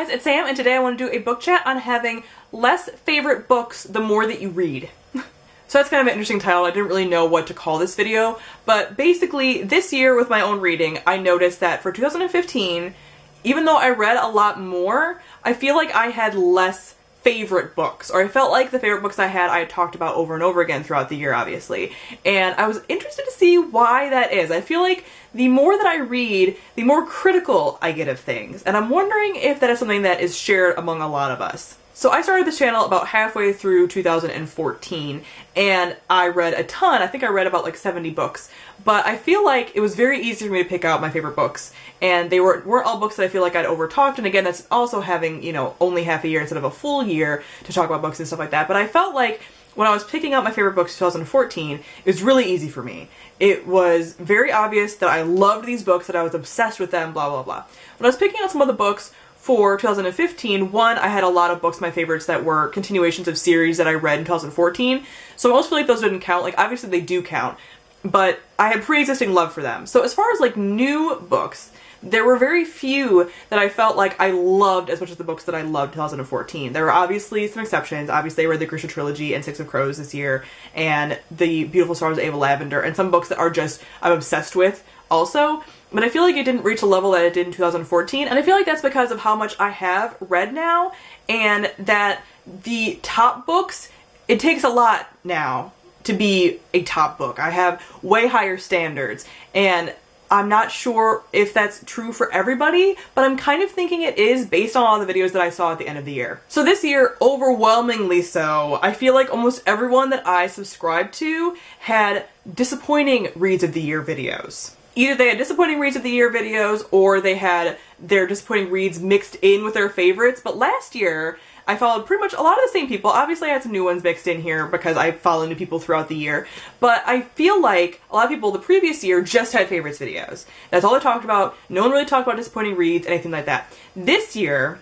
guys, it's Sam, and today I want to do a book chat on having less favorite books the more that you read. So that's kind of an interesting title. I didn't really know what to call this video, but basically this year with my own reading, I noticed that for 2015, even though I read a lot more, I feel like I had less favorite books, or I felt like the favorite books I had talked about over and over again throughout the year, obviously. And I was interested to see why that is. I feel like the more that I read, the more critical I get of things. And I'm wondering if that is something that is shared among a lot of us. So I started this channel about halfway through 2014, and I read a ton. I think I read about like 70 books, but I feel like it was very easy for me to pick out my favorite books, and they weren't all books that I feel like I'd overtalked, and again, that's also having, you know, only half a year instead of a full year to talk about books and stuff like that. But I felt like when I was picking out my favorite books in 2014, it was really easy for me. It was very obvious that I loved these books, that I was obsessed with them, blah, blah, blah. When I was picking out some of the books for 2015, one, I had a lot of books, my favorites, that were continuations of series that I read in 2014, so I almost feel like those didn't count. Like, obviously they do count, but I had pre-existing love for them. So as far as like new books, there were very few that I felt like I loved as much as the books that I loved in 2014. There were obviously some exceptions. Obviously I read the Grisha trilogy and Six of Crows this year, and The Beautiful Stars of Ava Lavender, and some books that are just, I'm obsessed with also. But I feel like it didn't reach a level that it did in 2014, and I feel like that's because of how much I have read now, and that the top books, it takes a lot now to be a top book. I have way higher standards, and I'm not sure if that's true for everybody, but I'm kind of thinking it is based on all the videos that I saw at the end of the year. So this year, overwhelmingly so, I feel like almost everyone that I subscribed to had disappointing Reads of the Year videos. Either they had disappointing Reads of the Year videos, or they had their disappointing reads mixed in with their favorites. But last year, I followed pretty much a lot of the same people. Obviously I had some new ones mixed in here because I follow new people throughout the year. But I feel like a lot of people the previous year just had favorites videos. That's all they talked about. No one really talked about disappointing reads, anything like that. This year,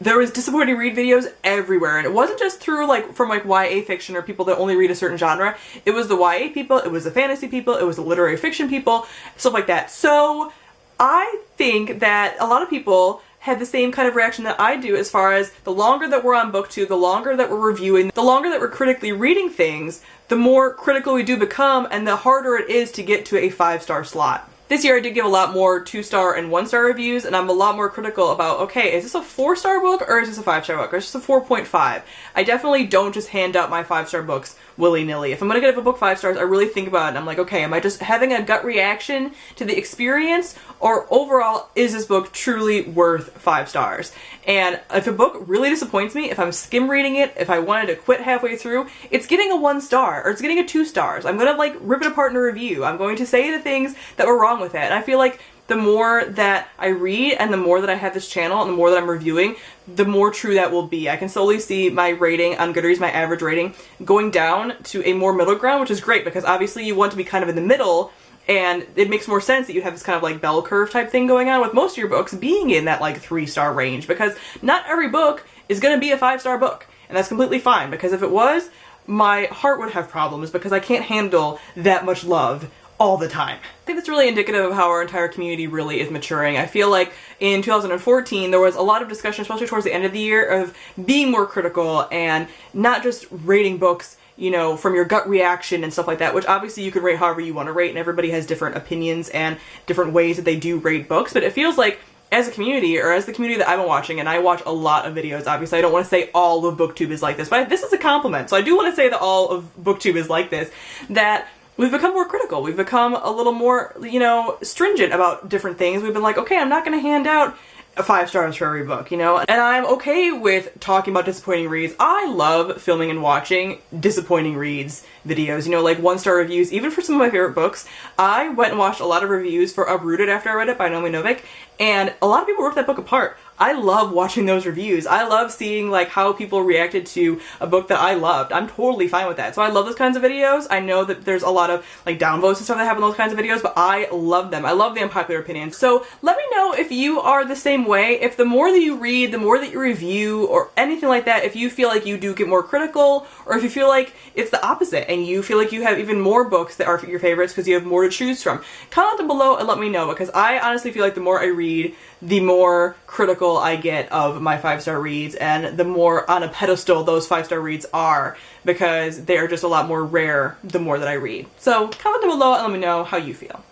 there was disappointing read videos everywhere, and it wasn't just through from YA fiction or people that only read a certain genre. It was the YA people, it was the fantasy people, it was the literary fiction people, stuff like that. So I think that a lot of people had the same kind of reaction that I do, as far as the longer that we're on BookTube, the longer that we're reviewing, the longer that we're critically reading things, the more critical we do become, and the harder it is to get to a 5-star slot. This year I did give a lot more 2-star and 1-star reviews, and I'm a lot more critical about, okay, is this a 4-star book or is this a 5-star book, or is this a 4.5? I definitely don't just hand out my 5-star books willy-nilly. If I'm gonna give a book 5 stars, I really think about it, and I'm like, okay, am I just having a gut reaction to the experience, or overall, is this book truly worth 5 stars? And if a book really disappoints me, if I'm skim reading it, if I wanted to quit halfway through, it's getting a 1 star, or it's getting a 2 stars. I'm gonna rip it apart in a review. I'm going to say the things that were wrong with it. And I feel like the more that I read, and the more that I have this channel, and the more that I'm reviewing, the more true that will be. I can slowly see my rating on Goodreads, my average rating, going down to a more middle ground, which is great, because obviously you want to be kind of in the middle, and it makes more sense that you have this kind of bell curve type thing going on with most of your books being in that 3-star range, because not every book is going to be a 5-star book, and that's completely fine, because if it was, my heart would have problems, because I can't handle that much love all the time. I think that's really indicative of how our entire community really is maturing. I feel like in 2014 there was a lot of discussion, especially towards the end of the year, of being more critical and not just rating books, you know, from your gut reaction and stuff like that, which obviously you can rate however you want to rate, and everybody has different opinions and different ways that they do rate books, but it feels like as a community, or as the community that I've been watching, and I watch a lot of videos, obviously I don't want to say all of BookTube is like this, but this is a compliment, so I do want to say that all of BookTube is like this, that we've become more critical. We've become a little more, you know, stringent about different things. We've been like, okay, I'm not going to hand out 5 stars for every book, you know? And I'm okay with talking about disappointing reads. I love filming and watching disappointing reads videos, you know, 1-star reviews, even for some of my favorite books. I went and watched a lot of reviews for Uprooted after I read it by Naomi Novik, and a lot of people ripped that book apart. I love watching those reviews. I love seeing how people reacted to a book that I loved. I'm totally fine with that. So I love those kinds of videos. I know that there's a lot of downvotes and stuff that happen in those kinds of videos, but I love them. I love the unpopular opinions. So let me know if you are the same way. If the more that you read, the more that you review, or anything like that, if you feel like you do get more critical, or if you feel like it's the opposite and you feel like you have even more books that are your favorites because you have more to choose from. Comment down below and let me know, because I honestly feel like the more I read, the more critical I get of my 5-star reads, and the more on a pedestal those 5-star reads are, because they are just a lot more rare the more that I read. So comment down below and let me know how you feel.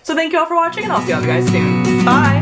So thank you all for watching, and I'll see you guys soon. Bye!